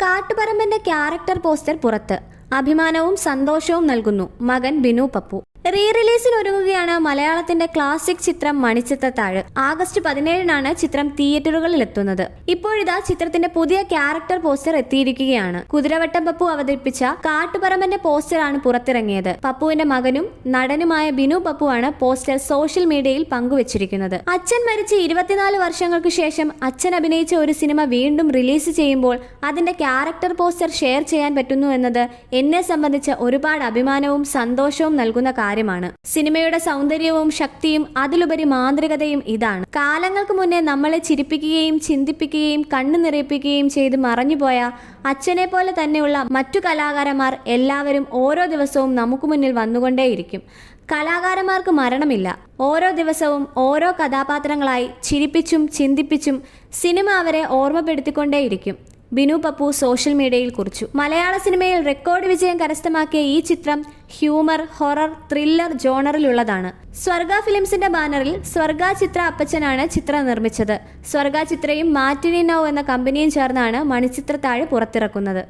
കാട്ടുപറമ്പന്റെ character poster പുറത്ത്. അഭിമാനവും സന്തോഷവും നൽകുന്നു മകൻ ബിനു പപ്പു. റീ റിലീസിന് ഒരുങ്ങുകയാണ് മലയാളത്തിന്റെ ക്ലാസിക് ചിത്രം മണിച്ചിത്രത്താഴ്. ആഗസ്റ്റ് 17-നാണ് ചിത്രം തിയേറ്ററുകളിൽ എത്തുന്നത്. ഇപ്പോഴിതാ ചിത്രത്തിന്റെ പുതിയ ക്യാരക്ടർ പോസ്റ്റർ എത്തിയിരിക്കുകയാണ്. കുതിരവട്ടം പപ്പു അവതരിപ്പിച്ച കാട്ടുപറമ്പന്റെ പോസ്റ്ററാണ് പുറത്തിറങ്ങിയത്. പപ്പുവിന്റെ മകനും നടനുമായ ബിനു പപ്പുവാണ് പോസ്റ്റർ സോഷ്യൽ മീഡിയയിൽ പങ്കുവച്ചിരിക്കുന്നത്. അച്ഛൻ മരിച്ച് 24 വർഷങ്ങൾക്ക് ശേഷം അച്ഛൻ അഭിനയിച്ച ഒരു സിനിമ വീണ്ടും റിലീസ് ചെയ്യുമ്പോൾ അതിന്റെ ക്യാരക്ടർ പോസ്റ്റർ ഷെയർ ചെയ്യാൻ പറ്റുന്നു എന്നത് എന്നെ സംബന്ധിച്ച് ഒരുപാട് അഭിമാനവും സന്തോഷവും നൽകുന്ന കാര്യമാണ്. സിനിമയുടെ സൗന്ദര്യവും ശക്തിയും അതിലുപരി മാന്ത്രികതയും ഇതാണ്. കാലങ്ങൾക്ക് മുന്നേ നമ്മളെ ചിരിപ്പിക്കുകയും ചിന്തിപ്പിക്കുകയും കണ്ണു നിറയിപ്പിക്കുകയും ചെയ്ത് മറഞ്ഞുപോയ അച്ഛനെ പോലെ തന്നെയുള്ള മറ്റു കലാകാരന്മാർ എല്ലാവരും ഓരോ ദിവസവും നമുക്ക് മുന്നിൽ വന്നുകൊണ്ടേയിരിക്കും. കലാകാരന്മാർക്ക് മരണമില്ല. ഓരോ ദിവസവും ഓരോ കഥാപാത്രങ്ങളായി ചിരിപ്പിച്ചും ചിന്തിപ്പിച്ചും സിനിമ അവരെ ഓർമ്മപ്പെടുത്തിക്കൊണ്ടേയിരിക്കും. ബിനു പപ്പു സോഷ്യൽ മീഡിയയിൽ കുറിച്ചു. മലയാള സിനിമയിൽ റെക്കോർഡ് വിജയം കരസ്ഥമാക്കിയ ഈ ചിത്രം ഹ്യൂമർ, ഹൊറർ, ത്രില്ലർ ജോണറിലുള്ളതാണ്. സ്വർഗ ഫിലിംസിന്റെ ബാനറിൽ സ്വർഗ ചിത്ര അപ്പച്ചനാണ് ചിത്രം നിർമ്മിച്ചത്. സ്വർഗ ചിത്രയും മാറ്റിനി നൗ എന്ന കമ്പനിയും ചേർന്നാണ് മണിച്ചിത്രത്താഴ് പുറത്തിറക്കുന്നത്.